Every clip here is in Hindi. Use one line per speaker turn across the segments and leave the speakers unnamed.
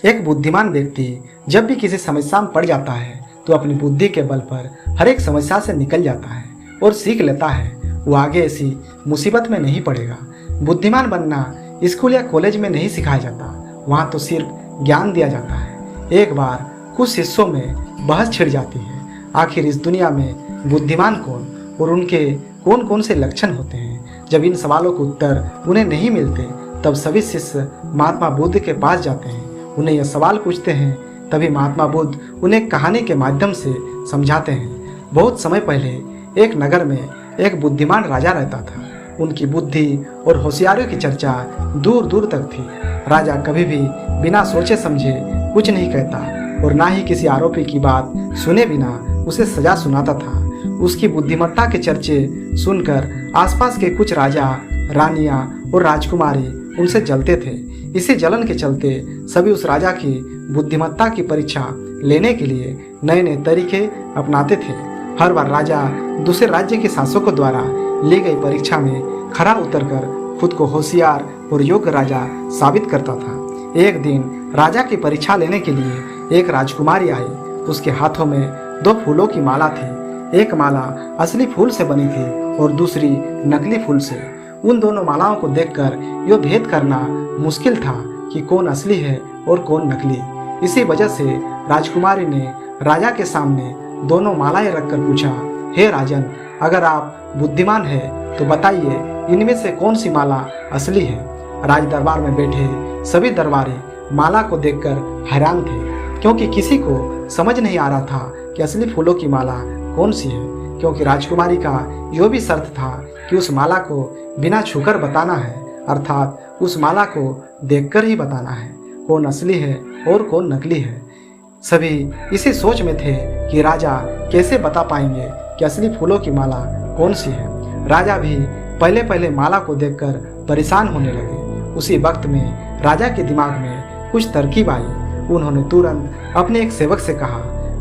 एक बुद्धिमान व्यक्ति जब भी किसी समस्या में पड़ जाता है तो अपनी बुद्धि के बल पर हर एक समस्या से निकल जाता है और सीख लेता है वो आगे ऐसी मुसीबत में नहीं पड़ेगा। बुद्धिमान बनना स्कूल या कॉलेज में नहीं सिखाया जाता, वहाँ तो सिर्फ ज्ञान दिया जाता है। एक बार कुछ हिस्सों में बहस छिड़ जाती है, आखिर इस दुनिया में बुद्धिमान कौन और उनके कौन कौन से लक्षण होते हैं। जब इन सवालों के उत्तर उन्हें नहीं मिलते तब सभी शिष्य महात्मा बुद्ध के पास जाते हैं, उन्हें यह सवाल पूछते हैं। तभी महात्मा बुद्ध उन्हें कहानी के माध्यम से समझाते हैं। बहुत समय पहले एक नगर में एक बुद्धिमान राजा रहता था। उनकी बुद्धि और होशियारी की चर्चा दूर दूर तक थी। राजा कभी भी बिना सोचे समझे कुछ नहीं कहता और ना ही किसी आरोपी की बात सुने बिना उसे सजा सुनाता था। उसकी बुद्धिमत्ता के चर्चे सुनकर आसपास के कुछ राजा, रानियां और राजकुमारी उनसे जलते थे। इसी जलन के चलते सभी उस राजा की बुद्धिमत्ता की परीक्षा लेने के लिए नए नए तरीके अपनाते थे। हर बार राजा दूसरे राज्य के शासकों द्वारा ली गई परीक्षा में खरा उतरकर खुद को होशियार और योग्य राजा साबित करता था। एक दिन राजा की परीक्षा लेने के लिए एक राजकुमारी आई। उसके हाथों में 2 फूलों की माला थी। एक माला असली फूल से बनी थी और दूसरी नकली फूल से। उन दोनों मालाओं को देखकर यह भेद करना मुश्किल था कि कौन असली है और कौन नकली। इसी वजह से राजकुमारी ने राजा के सामने दोनों मालाएं रखकर पूछा, हे राजन, अगर आप बुद्धिमान हैं तो बताइए इनमें से कौन सी माला असली है। राज दरबार में बैठे सभी दरबारी माला को देखकर हैरान थे, क्योंकि किसी को समझ नहीं आ रहा था कि असली फूलों की माला कौन सी है, क्योंकि राजकुमारी का यह भी शर्त था कि उस माला को बिना छूकर बताना है, अर्थात उस माला को देखकर ही बताना है कौन असली है और कौन नकली है। सभी इसी सोच में थे कि राजा कैसे बता पाएंगे कि असली फूलों की माला कौन सी है। राजा भी पहले पहले माला को देखकर परेशान होने लगे। उसी वक्त में राजा के दिमाग में कुछ तरकीब आई। उन्होंने तुरंत अपने एक सेवक से कहा,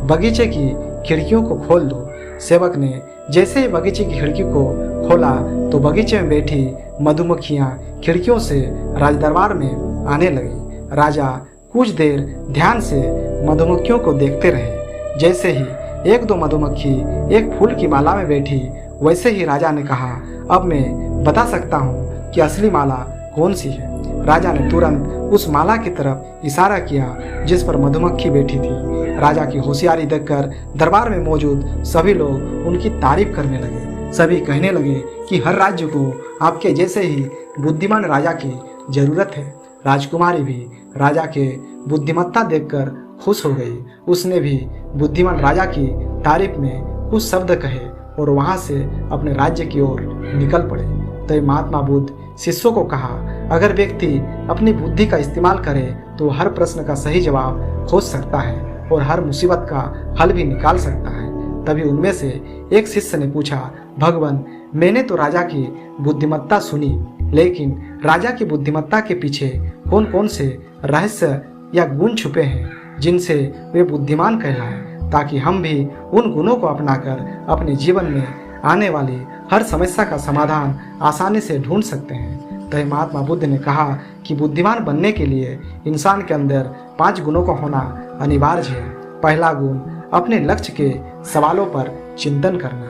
बगीचे की खिड़कियों को खोल दो। सेवक ने जैसे ही बगीचे की खिड़की को खोला तो बगीचे में बैठी मधुमक्खियां खिड़कियों से राजदरबार में आने लगी। राजा कुछ देर ध्यान से मधुमक्खियों को देखते रहे। जैसे ही 1-2 मधुमक्खी एक फूल की माला में बैठी, वैसे ही राजा ने कहा, अब मैं बता सकता हूँ कि असली माला कौन सी है। राजा ने तुरंत उस माला की तरफ इशारा किया जिस पर मधुमक्खी बैठी थी। राजा की होशियारी देखकर दरबार में मौजूद सभी लोग उनकी तारीफ करने लगे। सभी कहने लगे कि हर राज्य को आपके जैसे ही बुद्धिमान राजा की जरूरत है। राजकुमारी भी राजा के बुद्धिमत्ता देखकर खुश हो गई। उसने भी बुद्धिमान राजा की तारीफ में कुछ शब्द कहे और वहां से अपने राज्य की ओर निकल पड़े। तो महात्मा बुद्ध शिष्यों को कहा, अगर व्यक्ति अपनी बुद्धि का इस्तेमाल करे तो हर प्रश्न का सही जवाब खोज सकता है और हर मुसीबत का हल भी निकाल सकता है। तभी उनमें से एक शिष्य ने पूछा, भगवान, मैंने तो राजा की बुद्धिमत्ता सुनी, लेकिन राजा की बुद्धिमत्ता के पीछे कौन कौन से रहस्य या गुण छुपे हैं जिनसे वे बुद्धिमान कहलाए, ताकि हम भी उन गुणों को अपनाकर अपने जीवन में आने वाली हर समस्या का समाधान आसानी से ढूंढ सकते हैं। तो महात्मा बुद्ध ने कहा कि बुद्धिमान बनने के लिए इंसान के अंदर 5 गुणों का होना अनिवार्य है। पहला गुण, अपने लक्ष्य के सवालों पर चिंतन करना।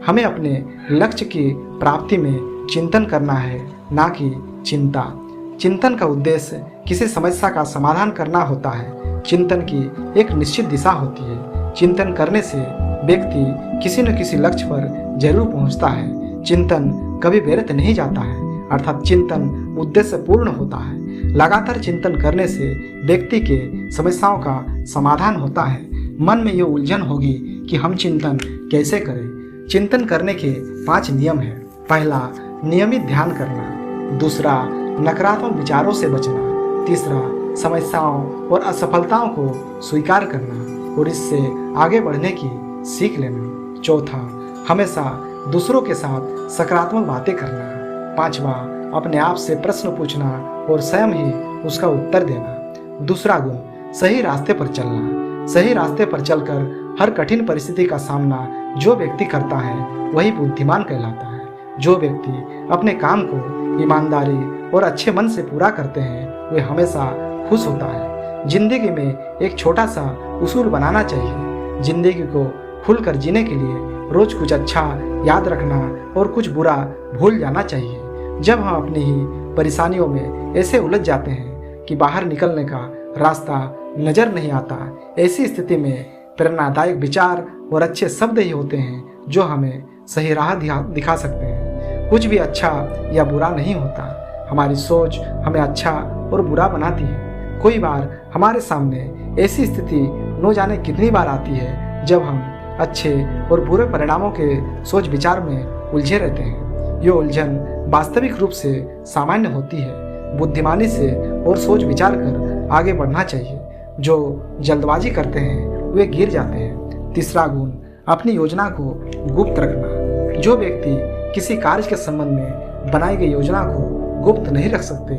हमें अपने लक्ष्य की प्राप्ति में चिंतन करना है, ना कि चिंता। चिंतन का उद्देश्य किसी समस्या का समाधान करना होता है। चिंतन की एक निश्चित दिशा होती है। चिंतन करने से व्यक्ति किसी न किसी लक्ष्य पर जरूर पहुंचता है। चिंतन कभी व्यर्थ नहीं जाता है, अर्थात चिंतन उद्देश्य पूर्ण होता है। लगातार चिंतन करने से व्यक्ति के समस्याओं का समाधान होता है। मन में ये उलझन होगी कि हम चिंतन कैसे करें। चिंतन करने के 5 नियम हैं। पहला, नियमित ध्यान करना। दूसरा, नकारात्मक विचारों से बचना। तीसरा, समस्याओं और असफलताओं को स्वीकार करना और इससे आगे बढ़ने की सीख लेना। चौथा, हमेशा दूसरों के साथ सकारात्मक बातें करना। पांचवा, अपने आप से प्रश्न पूछना और स्वयं ही उसका उत्तर देना। दूसरा गुण, सही रास्ते पर चलना। सही रास्ते पर चलकर हर कठिन परिस्थिति का सामना जो व्यक्ति करता है वही बुद्धिमान कहलाता है। जो व्यक्ति अपने काम को ईमानदारी और अच्छे मन से पूरा करते हैं वे हमेशा खुश होता है। जिंदगी में एक छोटा सा उसूल बनाना चाहिए। जिंदगी को खुलकर जीने के लिए रोज कुछ अच्छा याद रखना और कुछ बुरा भूल जाना चाहिए। जब हम अपनी ही परेशानियों में ऐसे उलझ जाते हैं कि बाहर निकलने का रास्ता नजर नहीं आता, ऐसी स्थिति में प्रेरणादायक विचार और अच्छे शब्द ही होते हैं जो हमें सही राह दिखा सकते हैं। कुछ भी अच्छा या बुरा नहीं होता, हमारी सोच हमें अच्छा और बुरा बनाती है। कोई बार हमारे सामने ऐसी स्थिति न जाने कितनी बार आती है जब हम अच्छे और बुरे परिणामों के सोच विचार में उलझे रहते हैं। ये उलझन वास्तविक रूप से सामान्य होती है। बुद्धिमानी से और सोच विचार कर आगे बढ़ना चाहिए। जो जल्दबाजी करते हैं वे गिर जाते हैं। तीसरा गुण, अपनी योजना को गुप्त रखना। जो व्यक्ति किसी कार्य के संबंध में बनाई गई योजना को गुप्त नहीं रख सकते,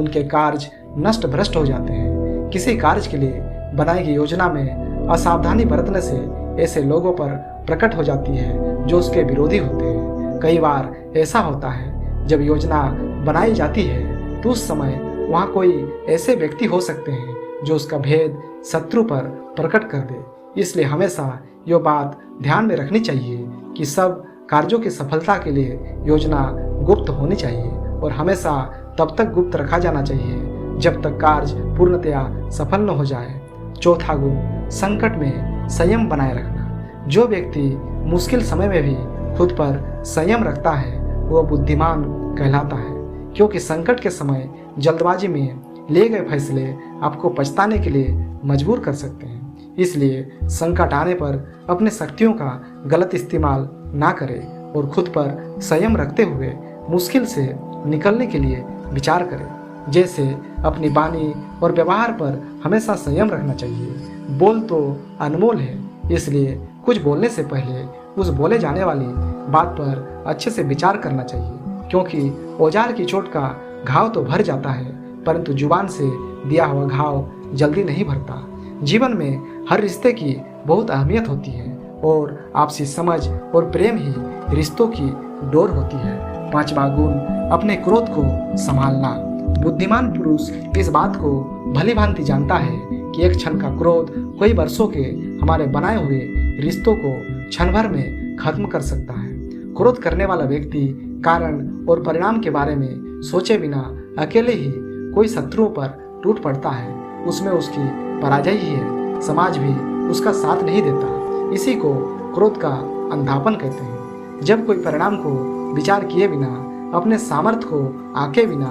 उनके कार्य नष्ट भ्रष्ट हो जाते हैं। किसी कार्य के लिए बनाई गई योजना में असावधानी बरतने से ऐसे लोगों पर प्रकट हो जाती है जो उसके विरोधी होते हैं। कई बार ऐसा होता है जब योजना बनाई जाती है तो उस समय वहाँ कोई ऐसे व्यक्ति हो सकते हैं जो उसका भेद शत्रु पर प्रकट कर दे। इसलिए हमेशा यह बात ध्यान में रखनी चाहिए कि सब कार्यों की सफलता के लिए योजना गुप्त होनी चाहिए और हमेशा तब तक गुप्त रखा जाना चाहिए जब तक कार्य पूर्णतया सफल न हो जाए। चौथा गुण, संकट में संयम बनाए रखना। जो व्यक्ति मुश्किल समय में भी खुद पर संयम रखता है वह बुद्धिमान कहलाता है, क्योंकि संकट के समय जल्दबाजी में लिए गए फैसले आपको पछताने के लिए मजबूर कर सकते हैं। इसलिए संकट आने पर अपने शक्तियों का गलत इस्तेमाल ना करें और खुद पर संयम रखते हुए मुश्किल से निकलने के लिए विचार करें। जैसे अपनी वाणी और व्यवहार पर हमेशा संयम रखना चाहिए। बोल तो अनमोल है, इसलिए कुछ बोलने से पहले उस बोले जाने वाली बात पर अच्छे से विचार करना चाहिए, क्योंकि औजार की चोट का घाव तो भर जाता है परंतु जुबान से दिया हुआ घाव जल्दी नहीं भरता। जीवन में हर रिश्ते की बहुत अहमियत होती है और आपसी समझ और प्रेम ही रिश्तों की डोर होती है। पांचवा गुण, अपने क्रोध को संभालना। बुद्धिमान पुरुष इस बात को भली भांति जानता है कि एक क्षण का क्रोध कई वर्षों के हमारे बनाए हुए रिश्तों को क्षण भर में खत्म कर सकता है। क्रोध करने वाला व्यक्ति कारण और परिणाम के बारे में सोचे बिना अकेले ही कोई शत्रुओं पर टूट पड़ता है। उसमें उसकी पराजय ही है, समाज भी उसका साथ नहीं देता। इसी को क्रोध का अंधापन कहते हैं। जब कोई परिणाम को विचार किए बिना, अपने सामर्थ्य को आंके बिना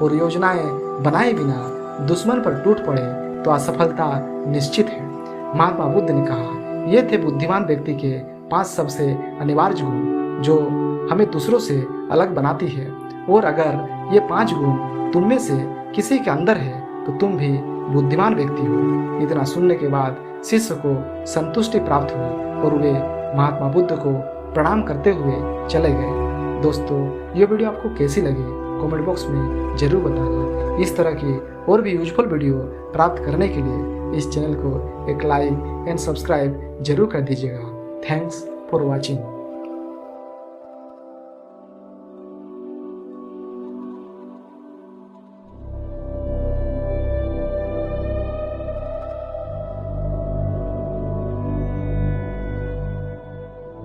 और योजनाएं बनाए बिना दुश्मन पर टूट पड़े तो असफलता निश्चित है। महात्मा बुद्ध ने कहा, ये थे बुद्धिमान व्यक्ति के 5 सबसे अनिवार्य गुण जो हमें दूसरों से अलग बनाती है। और अगर ये 5 गुण तुम में से किसी के अंदर है तो तुम भी बुद्धिमान व्यक्ति हो। इतना सुनने के बाद शिष्य को संतुष्टि प्राप्त हुई और वे महात्मा बुद्ध को प्रणाम करते हुए चले गए। दोस्तों, ये वीडियो आपको कैसी लगी कमेंट बॉक्स में जरूर बताना। इस तरह की और भी यूजफुल वीडियो प्राप्त करने के लिए इस चैनल को एक लाइक एंड सब्सक्राइब जरूर कर दीजिएगा। Thanks for watching.